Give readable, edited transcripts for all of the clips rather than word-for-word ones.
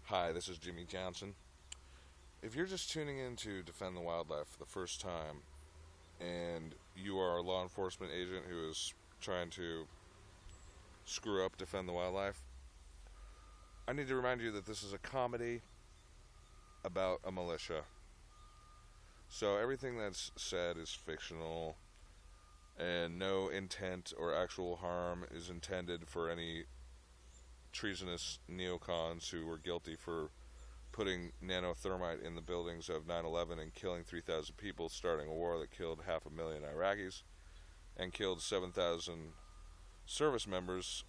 Hi, this is Jimmy Johnson. If you're just tuning in to Defend the Wildlife for the first time and you are a law enforcement agent who is trying to screw up Defend the Wildlife, I need to remind you that this is a comedy about a militia. So everything that's said is fictional and no intent or actual harm is intended for any treasonous neocons who were guilty for putting nanothermite in the buildings of 9/11 and killing 3,000 people, starting a war that killed 500,000 Iraqis and killed 7,000 service members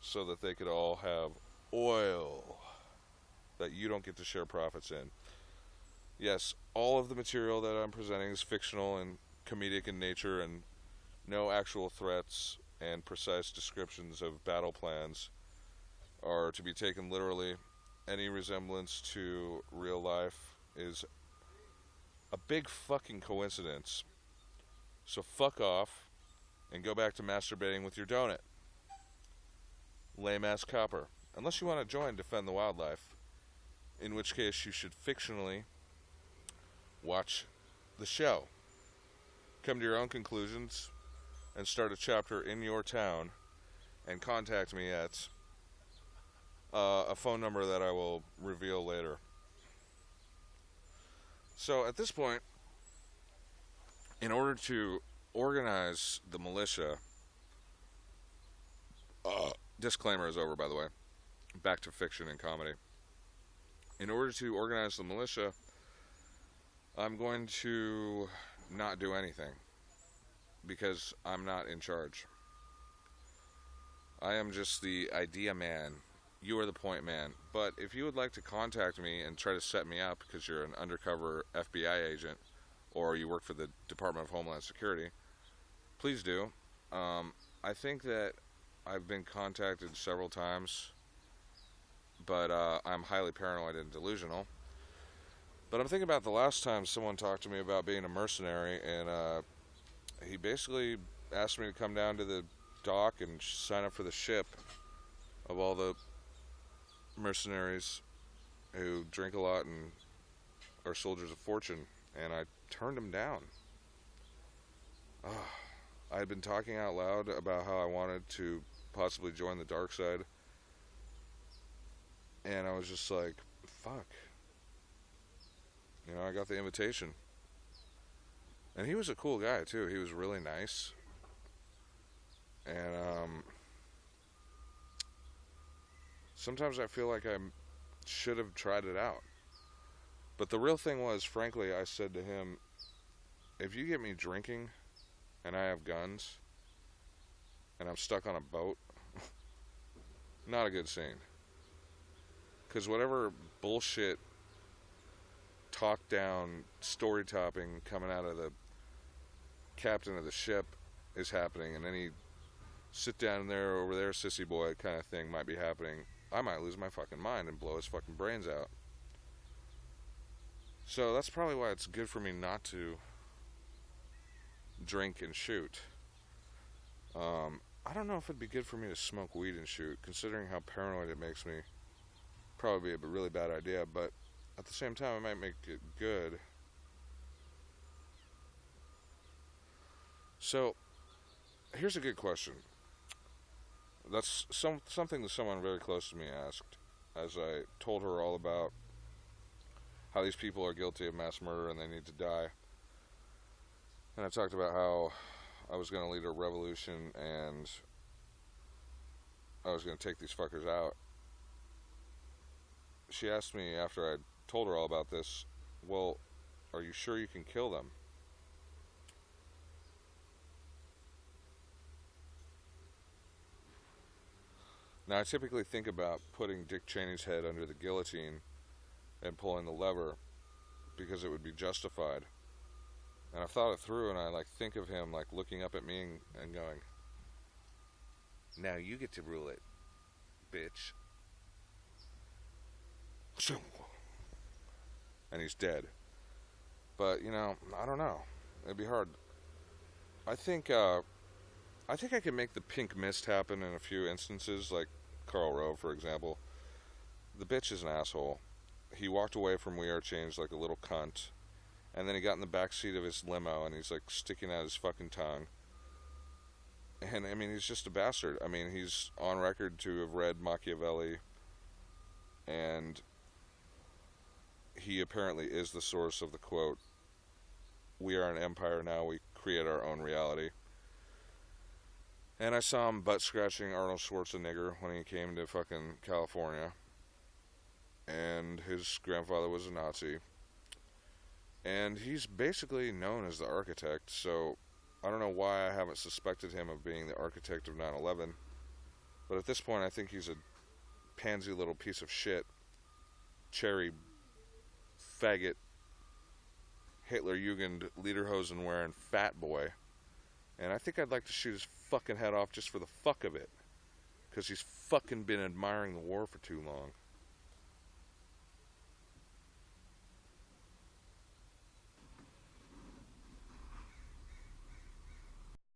so that they could all have oil that you don't get to share profits in. Yes, all of the material that I'm presenting is fictional and comedic in nature, and no actual threats and precise descriptions of battle plans are to be taken literally. Any resemblance to real life is a big fucking coincidence. So fuck off and go back to masturbating with your donut. Lame ass copper. Unless you want to join Defend the Wildlife, in which case you should fictionally watch the show. Come to your own conclusions and start a chapter in your town and contact me at a phone number that I will reveal later. So at this point, in order to organize the militia, disclaimer is over, by the way, back to fiction and comedy. In order to organize the militia, I'm going to not do anything because I'm not in charge. I am just the idea man. You are the point man. But if you would like to contact me and try to set me up because you're an undercover FBI agent or you work for the Department of Homeland Security, please do. I think that I've been contacted several times, but I'm highly paranoid and delusional. But I'm thinking about the last time someone talked to me about being a mercenary, and he basically asked me to come down to the dock and sign up for the ship of all the mercenaries who drink a lot and are soldiers of fortune, and I turned him down. I had been talking out loud about how I wanted to possibly join the dark side, and I was just like, fuck. You know, I got the invitation. And he was a cool guy, too. He was really nice. And, sometimes I feel like I should have tried it out. But the real thing was, frankly, I said to him, if you get me drinking and I have guns and I'm stuck on a boat, not a good scene. Because whatever bullshit talk down, story topping coming out of the captain of the ship is happening, and any sit down there over there sissy boy kind of thing might be happening, I might lose my fucking mind and blow his fucking brains out. So that's probably why it's good for me not to drink and shoot. I don't know if it'd be good for me to smoke weed and shoot, considering how paranoid it makes me. Probably be a really bad idea, but at the same time, it might make it good. So, here's a good question. That's something that someone very close to me asked, as I told her all about how these people are guilty of mass murder and they need to die. And I talked about how I was going to lead a revolution and I was going to take these fuckers out. She asked me after I told her all about this, well, are you sure you can kill them? Now, I typically think about putting Dick Cheney's head under the guillotine and pulling the lever because it would be justified. And I've thought it through, and I think of him looking up at me and going, now you get to rule it, bitch. And he's dead. But, I don't know. It'd be hard. I think I can make the pink mist happen in a few instances, like Karl Rove, for example. the bitch is an asshole. He walked away from We Are Changed like a little cunt, and then he got in the back seat of his limo and he's like sticking out his fucking tongue. And I mean, he's just a bastard. I mean, he's on record to have read Machiavelli, and he apparently is the source of the quote, "We are an empire now, we create our own reality." And I saw him butt scratching Arnold Schwarzenegger when he came to fucking California. And his grandfather was a Nazi. And he's basically known as the architect, so I don't know why I haven't suspected him of being the architect of 9/11. But at this point, I think he's a pansy little piece of shit, cherry, faggot, Hitler-Jugend, lederhosen wearing fat boy. And I think I'd like to shoot his fucking head off just for the fuck of it. Because he's fucking been admiring the war for too long.